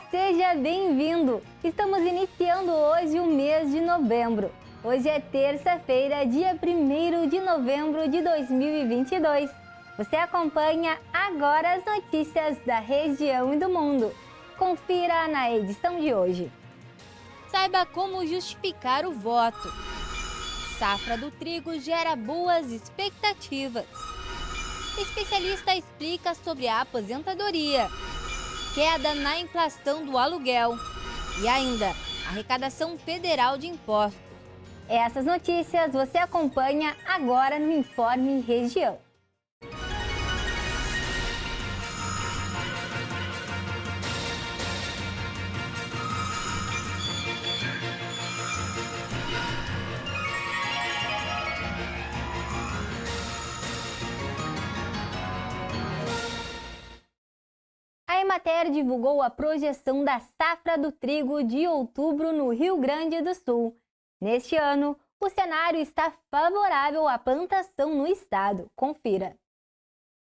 seja bem-vindo! Estamos iniciando hoje o mês de novembro. Hoje é terça-feira, dia 1º de novembro de 2022. Você acompanha agora as notícias da região e do mundo. Confira na edição de hoje. Saiba como justificar o voto. Safra do trigo gera boas expectativas. Especialista explica sobre a aposentadoria. Queda na inflação do aluguel. E ainda, arrecadação federal de impostos. Essas notícias você acompanha agora no Informe Região. A Emater divulgou a projeção da safra do trigo de outubro no Rio Grande do Sul. Neste ano, o cenário está favorável à plantação no estado. Confira.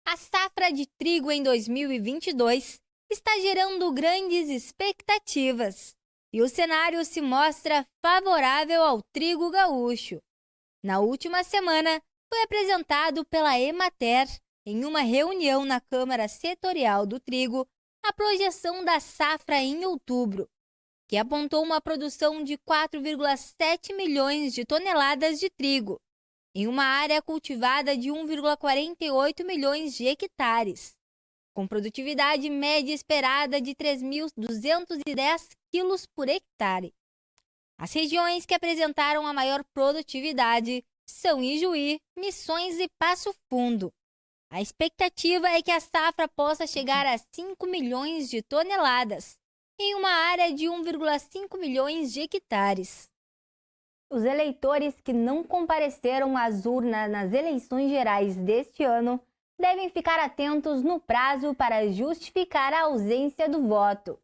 A safra de trigo em 2022 está gerando grandes expectativas e o cenário se mostra favorável ao trigo gaúcho. Na última semana, foi apresentado pela Emater, em uma reunião na Câmara Setorial do Trigo, a projeção da safra em outubro, que apontou uma produção de 4,7 milhões de toneladas de trigo, em uma área cultivada de 1,48 milhões de hectares, com produtividade média esperada de 3.210 quilos por hectare. As regiões que apresentaram a maior produtividade são Ijuí, Missões e Passo Fundo. A expectativa é que a safra possa chegar a 5 milhões de toneladas, em uma área de 1,5 milhões de hectares. Os eleitores que não compareceram às urnas nas eleições gerais deste ano devem ficar atentos no prazo para justificar a ausência do voto.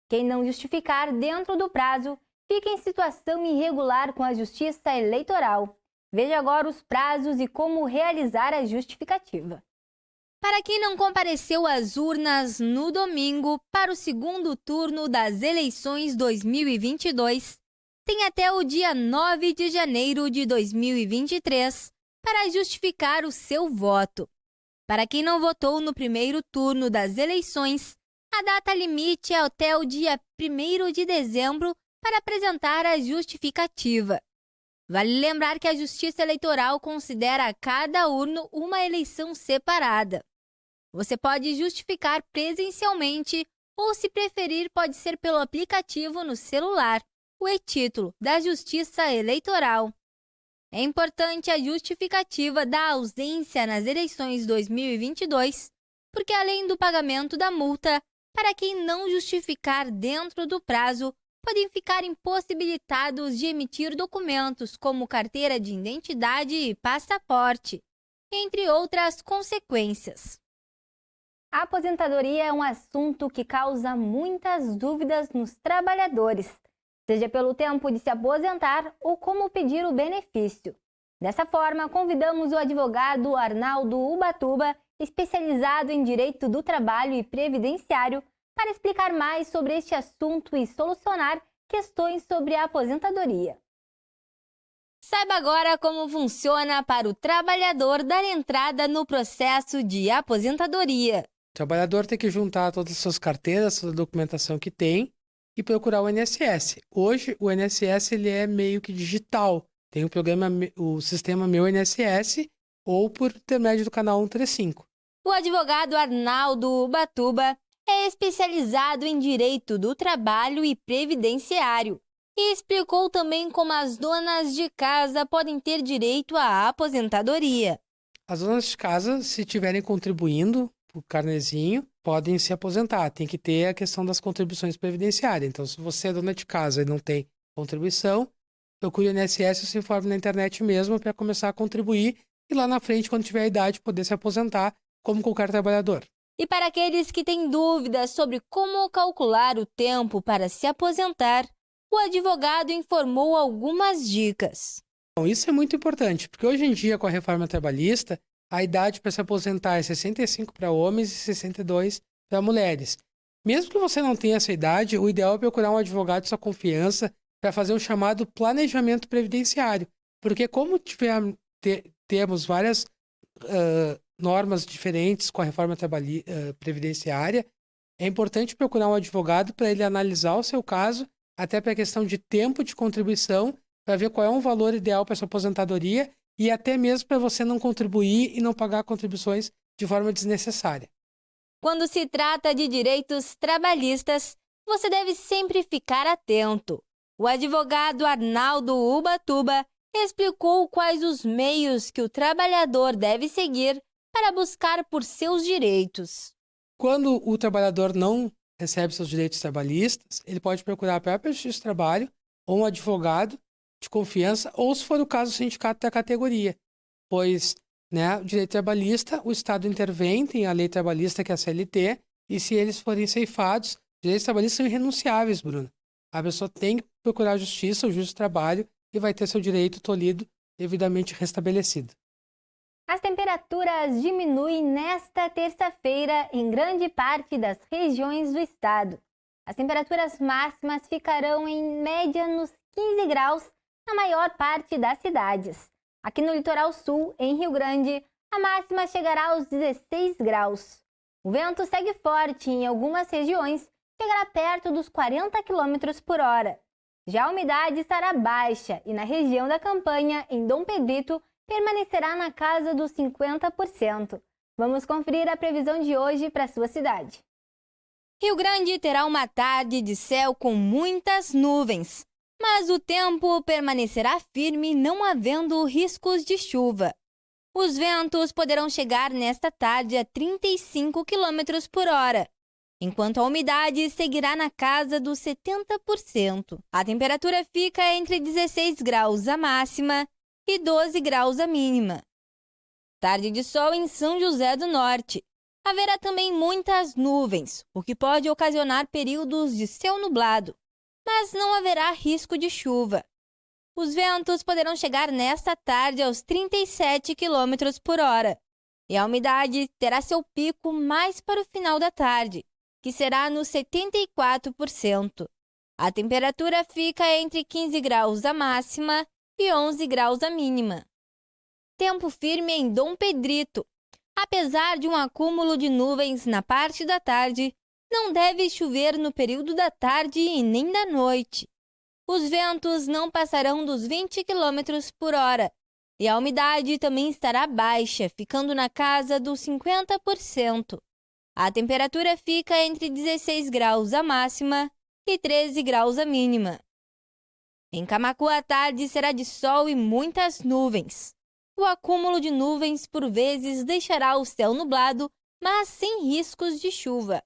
Quem não justificar dentro do prazo fica em situação irregular com a Justiça Eleitoral. Veja agora os prazos e como realizar a justificativa. Para quem não compareceu às urnas no domingo para o segundo turno das eleições 2022, tem até o dia 9 de janeiro de 2023 para justificar o seu voto. Para quem não votou no primeiro turno das eleições, a data limite é até o dia 1º de dezembro para apresentar a justificativa. Vale lembrar que a Justiça Eleitoral considera cada urno uma eleição separada. Você pode justificar presencialmente ou, se preferir, pode ser pelo aplicativo no celular, o e-título da Justiça Eleitoral. É importante a justificativa da ausência nas eleições 2022, porque além do pagamento da multa, para quem não justificar dentro do prazo, podem ficar impossibilitados de emitir documentos como carteira de identidade e passaporte, entre outras consequências. A aposentadoria é um assunto que causa muitas dúvidas nos trabalhadores, seja pelo tempo de se aposentar ou como pedir o benefício. Dessa forma, convidamos o advogado Arnaldo Ubatuba, especializado em direito do trabalho e previdenciário, para explicar mais sobre este assunto e solucionar questões sobre a aposentadoria. Saiba agora como funciona para o trabalhador dar entrada no processo de aposentadoria. O trabalhador tem que juntar todas as suas carteiras, toda a documentação que tem e procurar o INSS. Hoje, o INSS ele é meio que digital. Tem o programa, o sistema Meu INSS ou por intermédio do canal 135. O advogado Arnaldo Ubatuba é especializado em direito do trabalho e previdenciário e explicou também como as donas de casa podem ter direito à aposentadoria. As donas de casa, se estiverem contribuindo o carnezinho, podem se aposentar. Tem que ter a questão das contribuições previdenciárias. Então, se você é dona de casa e não tem contribuição, procure o INSS ou se informe na internet mesmo para começar a contribuir e lá na frente, quando tiver a idade, poder se aposentar como qualquer trabalhador. E para aqueles que têm dúvidas sobre como calcular o tempo para se aposentar, o advogado informou algumas dicas. Bom, isso é muito importante, porque hoje em dia, com a reforma trabalhista, a idade para se aposentar é 65 para homens e 62 para mulheres. Mesmo que você não tenha essa idade, o ideal é procurar um advogado de sua confiança para fazer um chamado planejamento previdenciário. Porque como temos várias normas diferentes com a reforma previdenciária, é importante procurar um advogado para ele analisar o seu caso, até para a questão de tempo de contribuição, para ver qual é um valor ideal para sua aposentadoria e até mesmo para você não contribuir e não pagar contribuições de forma desnecessária. Quando se trata de direitos trabalhistas, você deve sempre ficar atento. O advogado Arnaldo Ubatuba explicou quais os meios que o trabalhador deve seguir para buscar por seus direitos. Quando o trabalhador não recebe seus direitos trabalhistas, ele pode procurar a própria Justiça do Trabalho ou um advogado de confiança, ou, se for o caso, o sindicato da categoria, pois o direito trabalhista, o Estado intervém, tem a lei trabalhista, que é a CLT, e se eles forem ceifados, direitos trabalhistas são irrenunciáveis, Bruna. A pessoa tem que procurar a justiça, o juiz do trabalho, e vai ter seu direito tolhido devidamente restabelecido. As temperaturas diminuem nesta terça-feira em grande parte das regiões do estado. As temperaturas máximas ficarão em média nos 15 graus na maior parte das cidades. Aqui no litoral sul, em Rio Grande, a máxima chegará aos 16 graus. O vento segue forte e em algumas regiões chegará perto dos 40 km por hora. Já a umidade estará baixa e na região da Campanha, em Dom Pedrito, permanecerá na casa dos 50%. Vamos conferir a previsão de hoje para a sua cidade. Rio Grande terá uma tarde de céu com muitas nuvens, mas o tempo permanecerá firme, não havendo riscos de chuva. Os ventos poderão chegar nesta tarde a 35 km por hora, enquanto a umidade seguirá na casa dos 70%. A temperatura fica entre 16 graus a máxima e 12 graus a mínima. Tarde de sol em São José do Norte. Haverá também muitas nuvens, o que pode ocasionar períodos de céu nublado, mas não haverá risco de chuva. Os ventos poderão chegar nesta tarde aos 37 km por hora, e a umidade terá seu pico mais para o final da tarde, que será nos 74%. A temperatura fica entre 15 graus a máxima e 11 graus a mínima. Tempo firme em Dom Pedrito. Apesar de um acúmulo de nuvens na parte da tarde, não deve chover no período da tarde e nem da noite. Os ventos não passarão dos 20 km por hora e a umidade também estará baixa, ficando na casa dos 50%. A temperatura fica entre 16 graus a máxima e 13 graus a mínima. Em Camaquã, a tarde será de sol e muitas nuvens. O acúmulo de nuvens por vezes deixará o céu nublado, mas sem riscos de chuva.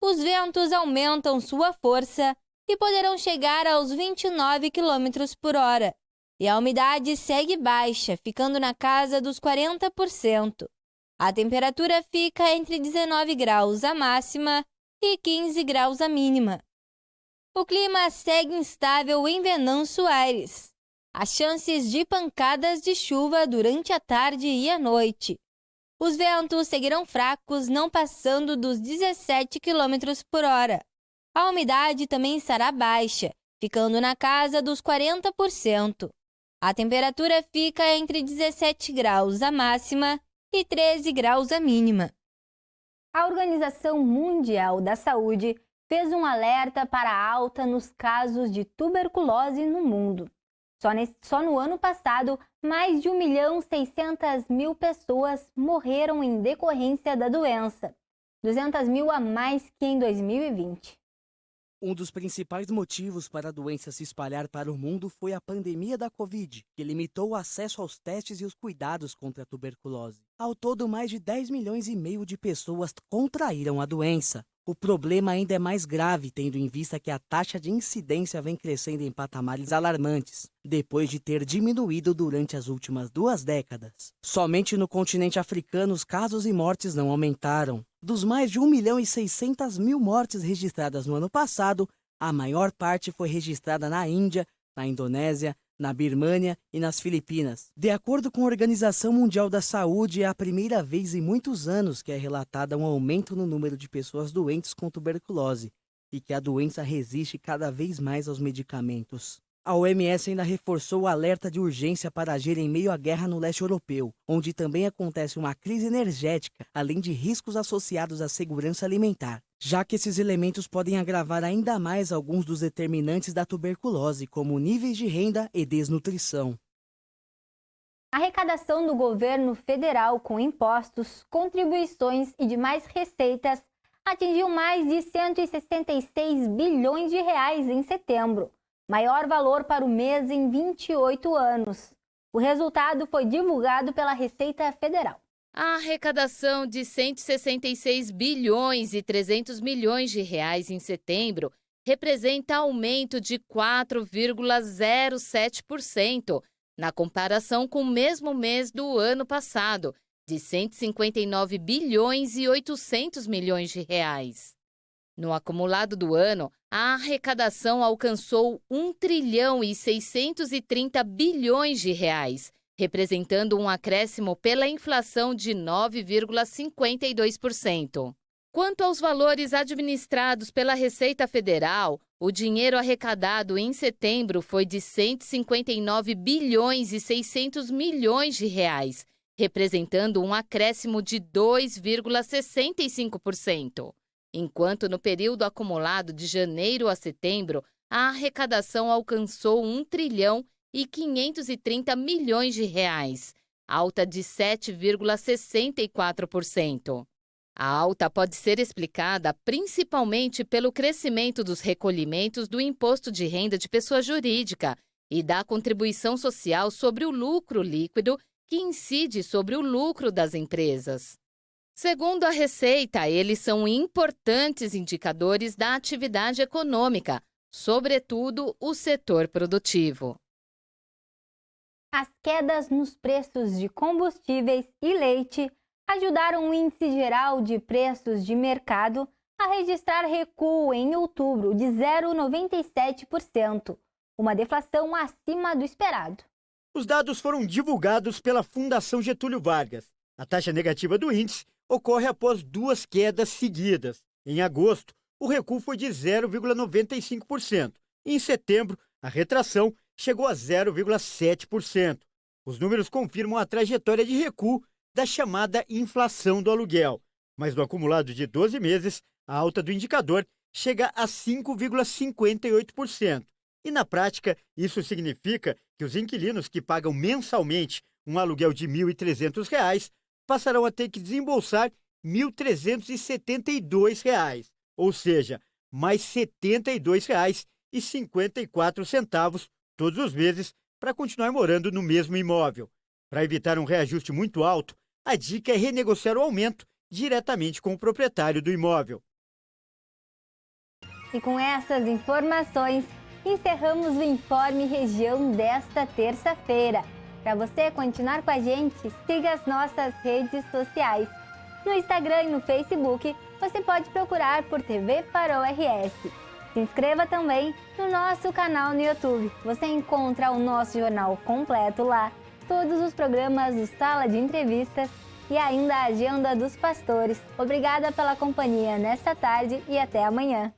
Os ventos aumentam sua força e poderão chegar aos 29 km por hora, e a umidade segue baixa, ficando na casa dos 40%. A temperatura fica entre 19 graus a máxima e 15 graus a mínima. O clima segue instável em Venâncio Aires. Há chances de pancadas de chuva durante a tarde e a noite. Os ventos seguirão fracos, não passando dos 17 km por hora. A umidade também estará baixa, ficando na casa dos 40%. A temperatura fica entre 17 graus a máxima e 13 graus a mínima. A Organização Mundial da Saúde fez um alerta para a alta nos casos de tuberculose no mundo. Só no ano passado, mais de 1.600.000 pessoas morreram em decorrência da doença, 200.000 a mais que em 2020. Um dos principais motivos para a doença se espalhar para o mundo foi a pandemia da Covid, que limitou o acesso aos testes e os cuidados contra a tuberculose. Ao todo, mais de 10 milhões e meio de pessoas contraíram a doença. O problema ainda é mais grave, tendo em vista que a taxa de incidência vem crescendo em patamares alarmantes, depois de ter diminuído durante as últimas 2 décadas. Somente no continente africano, os casos e mortes não aumentaram. Dos mais de 1.600.000 mortes registradas no ano passado, a maior parte foi registrada na Índia, na Indonésia, na Birmânia e nas Filipinas. De acordo com a Organização Mundial da Saúde, é a primeira vez em muitos anos que é relatado um aumento no número de pessoas doentes com tuberculose e que a doença resiste cada vez mais aos medicamentos. A OMS ainda reforçou o alerta de urgência para agir em meio à guerra no leste europeu, onde também acontece uma crise energética, além de riscos associados à segurança alimentar, já que esses elementos podem agravar ainda mais alguns dos determinantes da tuberculose, como níveis de renda e desnutrição. A arrecadação do governo federal com impostos, contribuições e demais receitas atingiu mais de 166 bilhões de reais em setembro, maior valor para o mês em 28 anos. O resultado foi divulgado pela Receita Federal. A arrecadação de 166 bilhões e 300 milhões de reais em setembro representa aumento de 4,07% na comparação com o mesmo mês do ano passado, de 159 bilhões e 800 milhões de reais. No acumulado do ano, a arrecadação alcançou 1 trilhão e 630 bilhões de reais, representando um acréscimo pela inflação de 9,52%. Quanto aos valores administrados pela Receita Federal, o dinheiro arrecadado em setembro foi de 159 bilhões e 600 milhões de reais, representando um acréscimo de 2,65%. Enquanto no período acumulado de janeiro a setembro, a arrecadação alcançou 1 trilhão e 530 milhões de reais, alta de 7,64%. A alta pode ser explicada principalmente pelo crescimento dos recolhimentos do Imposto de Renda de Pessoa Jurídica e da contribuição social sobre o lucro líquido, que incide sobre o lucro das empresas. Segundo a Receita, eles são importantes indicadores da atividade econômica, sobretudo o setor produtivo. As quedas nos preços de combustíveis e leite ajudaram o Índice Geral de Preços de Mercado a registrar recuo em outubro de 0,97%, uma deflação acima do esperado. Os dados foram divulgados pela Fundação Getúlio Vargas. A taxa negativa do índice ocorre após 2 quedas seguidas. Em agosto, o recuo foi de 0,95%. Em setembro, a retração chegou a 0,7%. Os números confirmam a trajetória de recuo da chamada inflação do aluguel. Mas no acumulado de 12 meses, a alta do indicador chega a 5,58%. E na prática, isso significa que os inquilinos que pagam mensalmente um aluguel de R$ 1.300 passarão a ter que desembolsar R$ 1.372, ou seja, mais R$ 72,54 todos os meses para continuar morando no mesmo imóvel. Para evitar um reajuste muito alto, a dica é renegociar o aumento diretamente com o proprietário do imóvel. E com essas informações, encerramos o Informe Região desta terça-feira. Para você continuar com a gente, siga as nossas redes sociais. No Instagram e no Facebook, você pode procurar por TV Farol RS. Se inscreva também no nosso canal no YouTube. Você encontra o nosso jornal completo lá, todos os programas do Sala de Entrevistas e ainda a Agenda dos Pastores. Obrigada pela companhia nesta tarde e até amanhã.